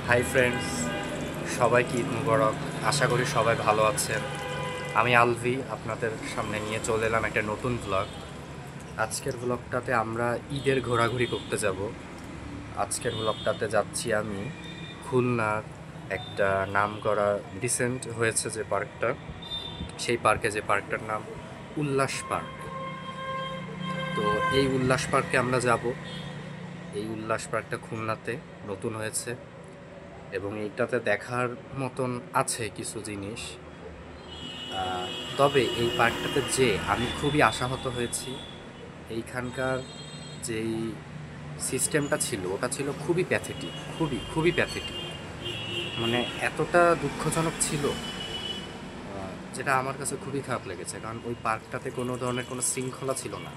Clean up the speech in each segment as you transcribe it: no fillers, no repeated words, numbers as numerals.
Hi friends, সবাইকে ঈদ মুবারক। আশা করি সবাই ভালো আছেন। আমি আলভি আপনাদের সামনে নিয়ে চলে এলাম একটা নতুন ব্লগ। আজকের ব্লগটাতে আমরা ঈদের ঘোরাঘুরি করতে যাব। আজকের ব্লগটাতে যাচ্ছি আমি খুলনার একটা নামকরা রিসেন্ট হয়েছে যে পার্কটা, সেই পার্কে, যে পার্কটার নাম উল্লাস পার্ক। তো এই উল্লাস পার্কে আমরা যাব। এই উল্লাস পার্কটা খুলনাতে নতুন হয়েছে এবং এইটাতে দেখার মতন আছে কিছু জিনিস। তবে এই পার্কটাতে যে আমি খুবই আশাহত হয়েছি। এইখানকার যেই সিস্টেমটা ছিল ওটা ছিল খুবই প্যাথেটিক, খুবই খুবই প্যাথেটিক, মানে এতটা দুঃখজনক ছিল যেটা আমার কাছে খুবই খারাপ লেগেছে। কারণ ওই পার্কটাতে কোনো ধরনের কোনো শৃঙ্খলা ছিল না।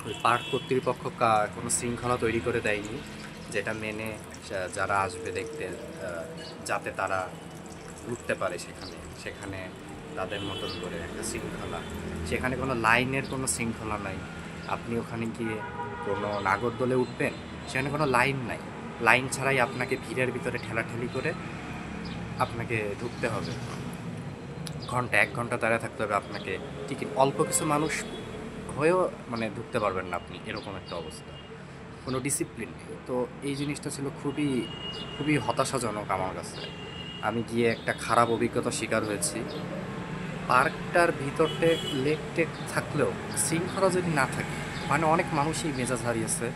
ওই পার্ক কর্তৃপক্ষ কোনো শৃঙ্খলা তৈরি করে দেয়নি, যেটা মেনে যারা আসবে দেখতে যাতে তারা ঘুরতে পারে। সেখানে তাদের মতন করে একটা শৃঙ্খলা, সেখানে কোনো লাইনের কোনো শৃঙ্খলা নাই। আপনি ওখানে গিয়ে কোনো নাগরদোলে উঠবেন, সেখানে কোনো লাইন নাই। লাইন ছাড়াই আপনাকে ভিড়ের ভিতরে ঠেলাঠেলি করে আপনাকে ঢুকতে হবে। এক ঘন্টা দাঁড়িয়ে থাকতে হবে আপনাকে। টিকিট অল্প কিছু মানুষ হয়েও মানে ঢুকতে পারবেন না আপনি, এরকম একটা অবস্থা। কোনো ডিসিপ্লিন নেই। তো এই জিনিসটা ছিল খুবই খুবই হতাশাজনক আমার কাছে। আমি গিয়ে একটা খারাপ অভিজ্ঞতার শিকার হয়েছি। পার্কটার ভিতরতে লেক টেক থাকলেও শৃঙ্খলা যদি না থাকে, মানে অনেক মানুষই মেজাজ হারিয়েছে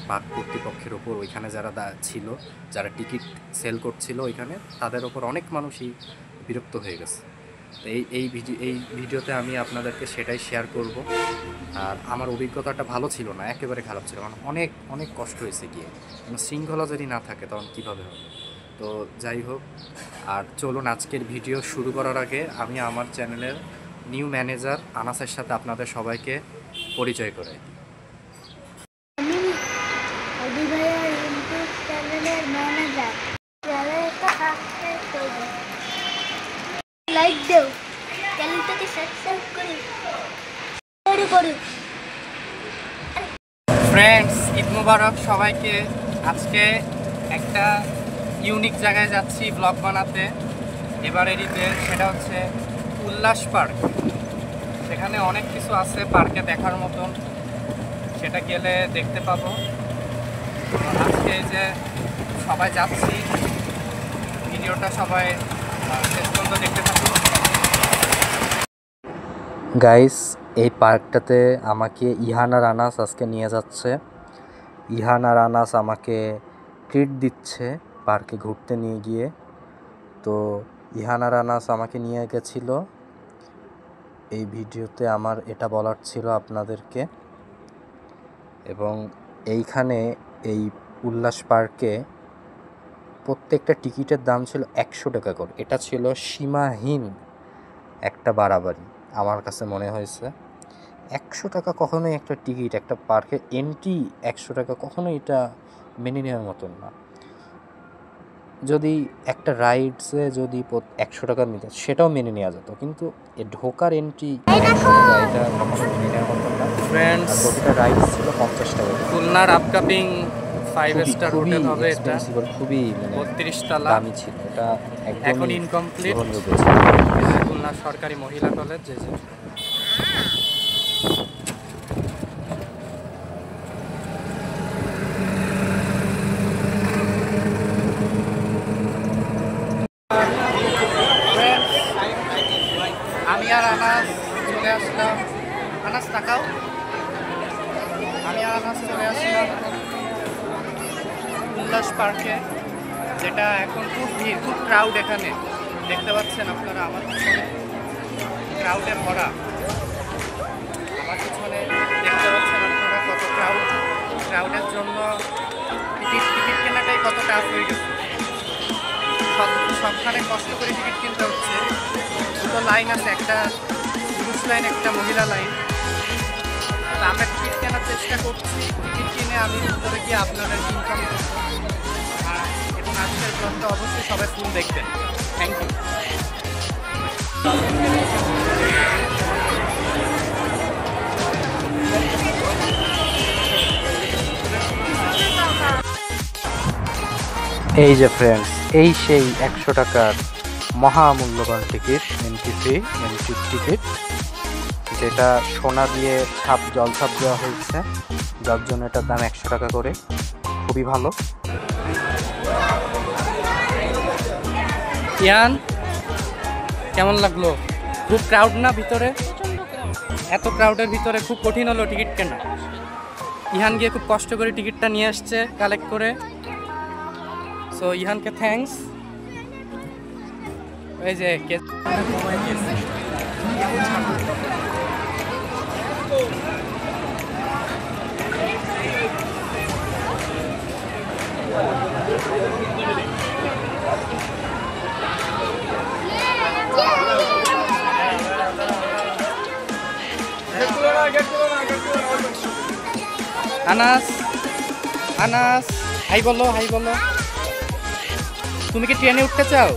পার্ক কর্তৃপক্ষের ওপর। ওইখানে যারা ছিল, যারা টিকিট সেল করছিল ওইখানে, তাদের ওপর অনেক মানুষই বিরক্ত হয়ে গেছে। এই ভিডিওতে আমি আপনাদেরকে সেটাই শেয়ার করব। আর আমার অভিজ্ঞতাটা ভালো ছিল না, একেবারে খারাপ ছিল। কারণ অনেক অনেক কষ্ট হয়েছে গিয়ে। শৃঙ্খলা যদি না থাকে তখন কীভাবে হবে? তো যাই হোক, আর চলুন আজকের ভিডিও শুরু করার আগে আমি আমার চ্যানেলের নিউ ম্যানেজার আনাসের সাথে আপনাদের সবাইকে পরিচয় করাই দিই। আমি আদি ভাইয়া ইউটিউব চ্যানেলের ম্যানেজার। চ্যানেলটা সাবস্ক্রাইব করুন, লাইক দাও, চ্যানেলটাকে সাবস্ক্রাইব করুন, শুরু করুন। ফ্রেন্ডস, ঈদ মুবারক সবাইকে। আজকে একটা ইউনিক জায়গায় যাচ্ছি ব্লগ বানাতে এবারের ঈদে, সেটা হচ্ছে উল্লাস পার্ক। সেখানে অনেক কিছু আছে পার্কে দেখার মতন, সেটা গেলে দেখতে পাবো। আজকে যে সবাই যাচ্ছি, ভিডিওটা সবাই শেষ পর্যন্ত দেখতে থাকুন। গাইস, এই পার্কটাতে আমাকে ইহান আর আনাস আজকে নিয়ে যাচ্ছে। ইহান আর আনাস আমাকে ট্রিট দিচ্ছে পার্কে ঘুরতে নিয়ে গিয়ে। তো ইহান আর আনাস আমাকে নিয়ে গেছিল। এই ভিডিওতে আমার এটা বলার ছিল আপনাদেরকে। এবং এইখানে এই উল্লাস পার্কে প্রত্যেকটা টিকিটের দাম ছিল 100 টাকা করে। এটা ছিল সীমাহীন একটা বাড়াবাড়ি আমার কাছে মনে হয়েছে। 100 টাকা কখনোই একটা টিকিট, একটা পার্কের এন্ট্রি 100 টাকা, কখনোই এটা মেনে নেওয়ার মতন না। যদি একটা রাইডসে যদি 100 টাকা নিত সেটাও মেনে নেওয়া যেত, কিন্তু ঢোকার এন্ট্রি 100 টাকা, এটা কখনো মেনে নেওয়ার মতন না। ফ্রেন্ডস, প্রতিটা রাইডস ছিল 50 টাকা। খুলনার আপকামিং 5 স্টার হোটেল হবে এটা, খুবই 32 তলা, দামি ছিল এটা। এখন ইনকমপ্লিট। খুলনা সরকারি মহিলা কলেজ। যে আমি আর আনাস চলে আসলাম। আনাস তাকাও। আমি আর আনাস চলে আসলাম উল্লাস পার্কে, যেটা এখন খুব ভিড়, খুব ক্রাউড। এখানে দেখতে পাচ্ছেন আপনারা আমার পিছনে ক্রাউডে ভরা। আমার পিছনে দেখতে পাচ্ছেন আপনারা কত ক্রাউড। ক্রাউডের জন্য টিকিট কেনাটাই কত টাফ হয়ে গেছে। সবখানে কষ্ট করে টিকিট কিনতে হচ্ছে। দুটো লাইন আছে, একটা পুরুষ লাইন, একটা মহিলা লাইন। আমরা টিকিট কেনার চেষ্টা করছি। টিকিট কিনে আমি ভিতরে গিয়ে আপনাদের ইনকাম করবো। এবং আজকের ব্লগটা অবশ্যই সবাই ফুল দেখবেন। Thank you. এই যে ফ্রেন্ডস, এই সেই 100 টাকার মহামূল্যবান ticket, entry fee, entry ticket, যেটা সোনা দিয়ে জল ছাপ দেওয়া হয়েছে, যার জন্য এটার দাম 100 টাকা করে। খুবই ভালো। ইয়ান, কেমন লাগলো? খুব ক্রাউড না ভিতরে? এত ক্রাউডের ভিতরে খুব কঠিন হলো টিকিট কেনা। ইহান গিয়ে খুব কষ্ট করে টিকিটটা নিয়ে আসছে কালেক্ট করে। সো ইহানকে থ্যাঙ্কস। এই যে আনাস, আনাস, হাই বলো, হাই বলো। তুমি কি ট্রেনে উঠতে চাও?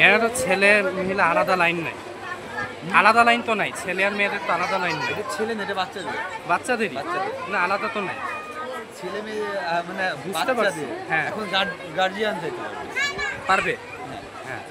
এরা তো ছেলে মহিলা আলাদা লাইন নাই, আলাদা লাইন তো নাই, ছেলে আর মেয়েদের তো আলাদা লাইন নাই। ছেলে না, এটা বাচ্চাদের। বাচ্চাদেরই না, আলাদা তো নাই। ছেলে মেয়ে মানে বুঝতে পারছি। হ্যাঁ, এখন গার্জিয়ান যেতে পারবে। হ্যাঁ,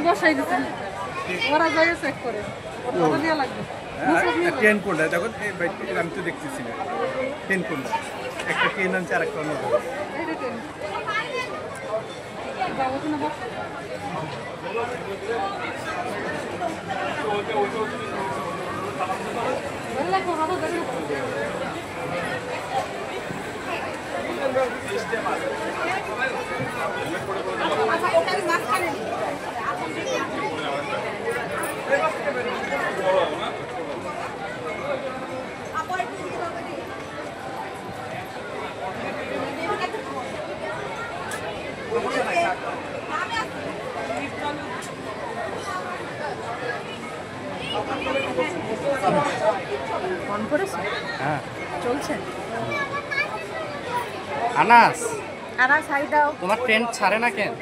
বসাই দিচ্ছেন ওরা যাই চেক করে ওটা দেওয়া লাগবে। ট্রেন কোনটা দেখুন, আমি তো দেখতেছি না ট্রেন কোনটা। একটা ট্রেন আনছে আর একটা অন্য এইটা ট্রেন যাবো কিনা বস। ভালো লাগবে, ভালো গাড়ি ফোন করেছে। হ্যাঁ, চলছে। আনাস, আনা ছাই দাও। তোমার ট্রেন ছাড়ে না কেন?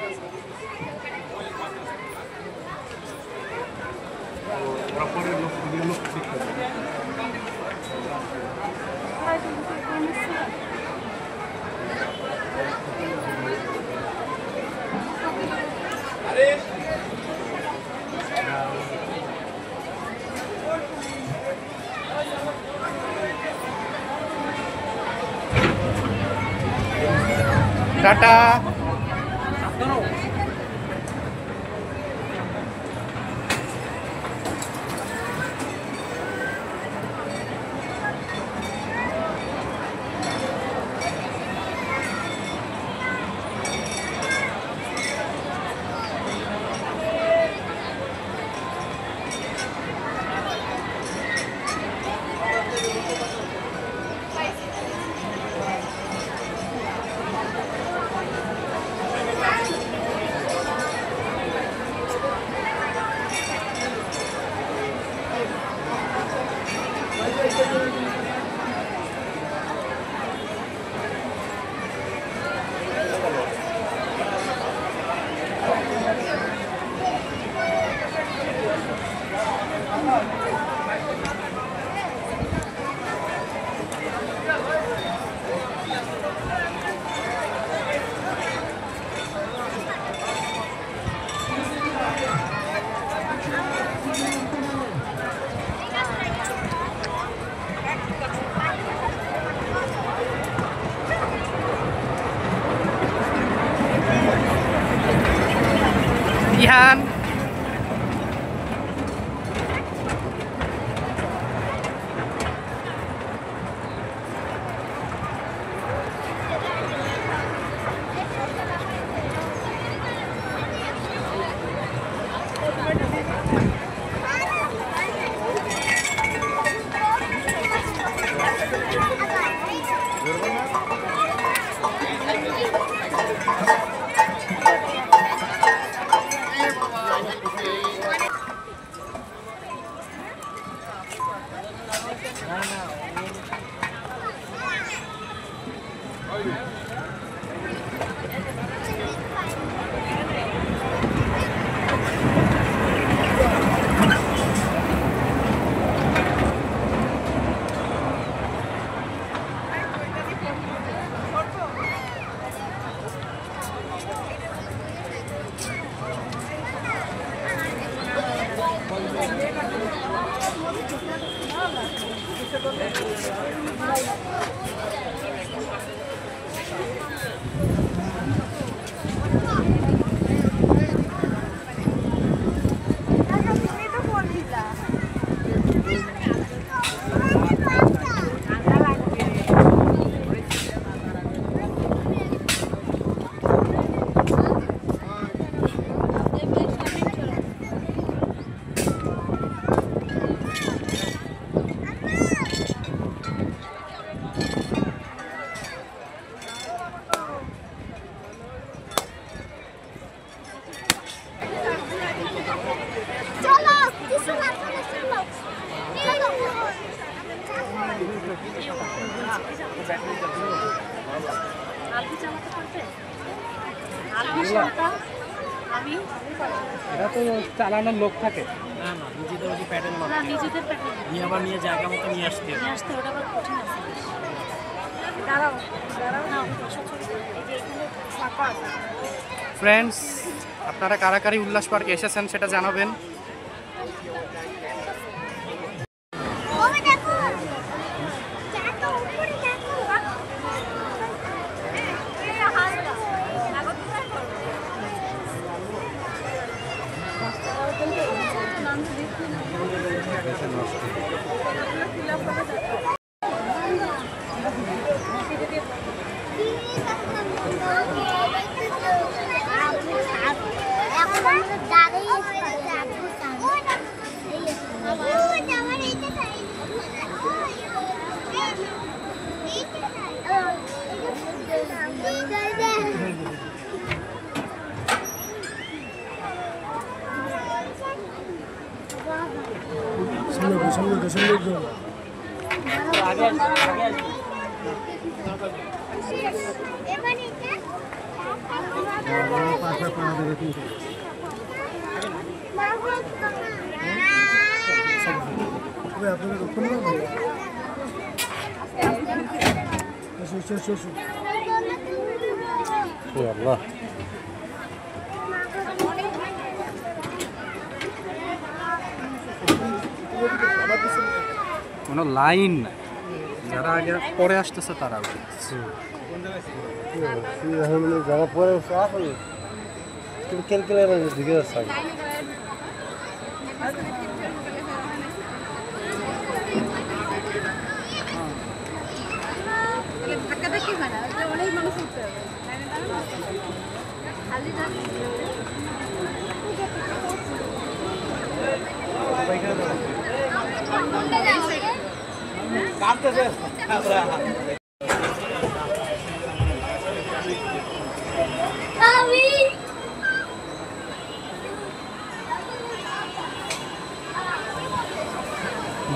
টাটা। চলো কিছু না চলো চলো এটা তো চালানোর লোক থাকে। না না নিজেদের ওই প্যাডেল মারতে নিজেদের প্যাডেল নিয়ে আবার নিয়ে জায়গা মতো নিয়ে আসতে ওটা আবার কঠিন আছে দাঁড়াও না ফ্রেন্ডস, আপনারা কারাকারি উল্লাস পার্কে এসেছেন সেটা জানাবেন। ওই দেখো চাকা উপরে দেখো এই হাসা লাগত আল্লাহ, কোনো লাইন নাই, যারা আগে পরে আসতেছে তারা যারা পরে আসলে তুমি ক্যালকুলেটার দিকে আসছে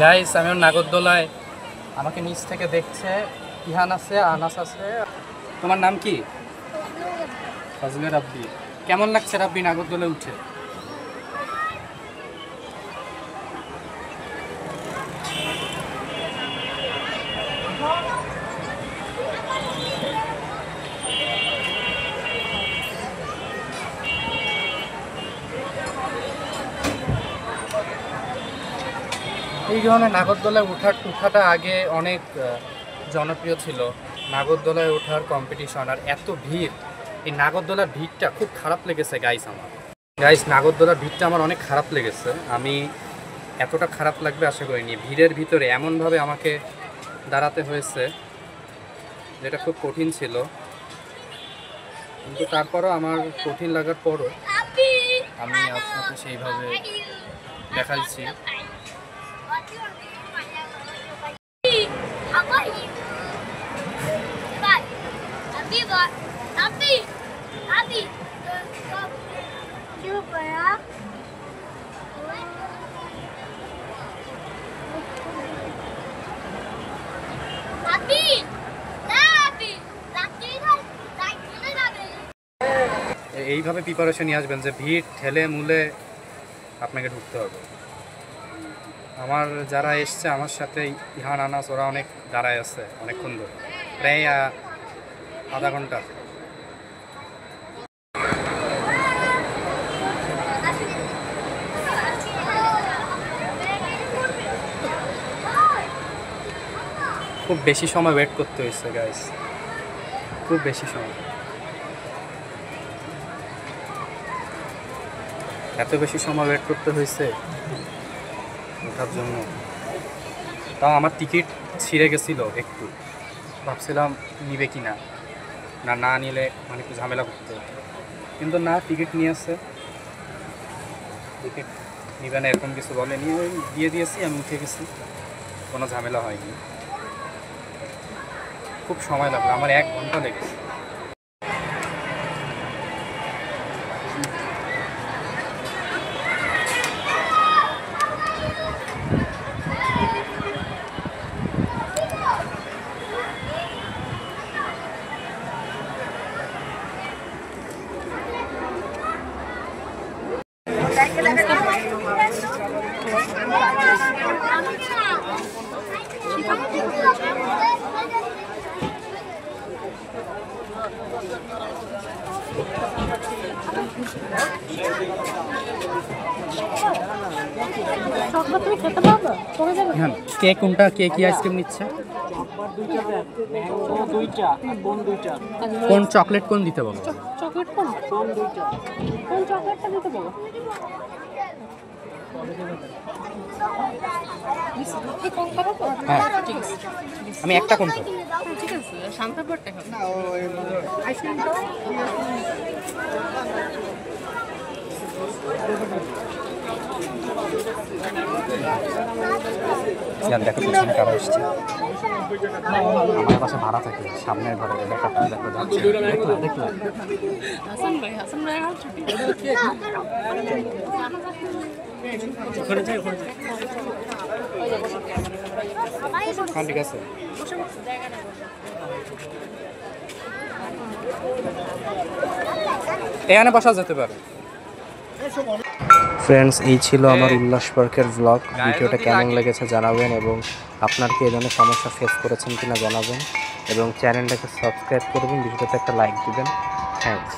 গাইস, আমি নাগরদোলায়, আমাকে নিচ থেকে দেখছে ইহান আছে, আনাস আছে। তোমার নাম কি? ফজলে রাব্বি। কেমন লাগছে রাব্বি নাগরদোলায় উঠে? এই ধরনের নাগরদোলায় উঠাটা আগে অনেক জনপ্রিয় ছিল। নাগরদোলায় ওঠার কম্পিটিশন, আর এত ভিড়, এই নাগরদোলার ভিড়টা খুব খারাপ লেগেছে গাইস আমার। গাইস, নাগরদোলার ভিড়টা আমার অনেক খারাপ লেগেছে। আমি এতটা খারাপ লাগবে আশা করিনি। ভিড়ের ভিতরে এমনভাবে আমাকে দাঁড়াতে হয়েছে যেটা খুব কঠিন ছিল, কিন্তু তারপরও আমার কঠিন লাগার পরও আমি আপনাকে সেইভাবে দেখাচ্ছি। এইভাবে প্রিপারেশন নিয়ে আসবেন যে ভিড় ঠেলে মুলে আপনাকে ঢুকতে হবে। আমার যারা এসছে আমার সাথে, ইহান, আনাস, ওরা অনেক দাঁড়ায় আছে অনেকক্ষণ ধরে, প্রায় আধা ঘন্টা। খুব বেশি সময় ওয়েট করতে হয়েছে গাইস, খুব বেশি সময়, এত বেশি সময় ওয়েট করতে হয়েছে ওঠার জন্য। তাও আমার টিকিট ছিঁড়ে গেছিলো একটু, ভাবছিলাম নিবে কি না, না নিলে মানে একটু ঝামেলা করতে হতো, কিন্তু না, টিকিট নিয়ে আসছে, টিকিট নিবে না এরকম কিছু বলেনি, ওই দিয়ে দিয়েছি, আমি উঠে গেছি, কোনো ঝামেলা হয়নি। খুব সময় লাগলো, আমার 1 ঘন্টা লেগেছে। চকলেট তুমি খেতে পারবে? চলে যাবে? হ্যাঁ, কে কোনটা, কে কি আইসক্রিম নিচ্ছে, কোন চকলেট কোন দিতে বলো? চকলেট কোন? কোন চকলেটটা দিতে বলো? কোন খাবো তো? হ্যাঁ, আমি একটা কোনটা? ঠিক আছে, শান্তাপুরটা খাবো। আইসক্রিমটা দেখো পিছনে কারা এসছে, আমার বাসা ভাড়া থাকে সামনের ঘরে, দেখো দেখো যাচ্ছে, দেখো হাসান ভাই আর ছুটি। ওখানে যাই, ওখানে যাই। হ্যাঁ ঠিক আছে। এখানে বসা যেতে পারে। ফ্রেন্ডস, এই ছিল আমার উল্লাস পার্কের ব্লগ। ভিডিওটা কেমন লেগেছে জানাবেন, এবং আপনার কি এই ধরনের সমস্যা ফেস করেছেন কিনা জানাবেন, এবং চ্যানেলটাকে সাবস্ক্রাইব করবেন, ভিডিওটাতে একটা লাইক দিবেন। থ্যাংকস।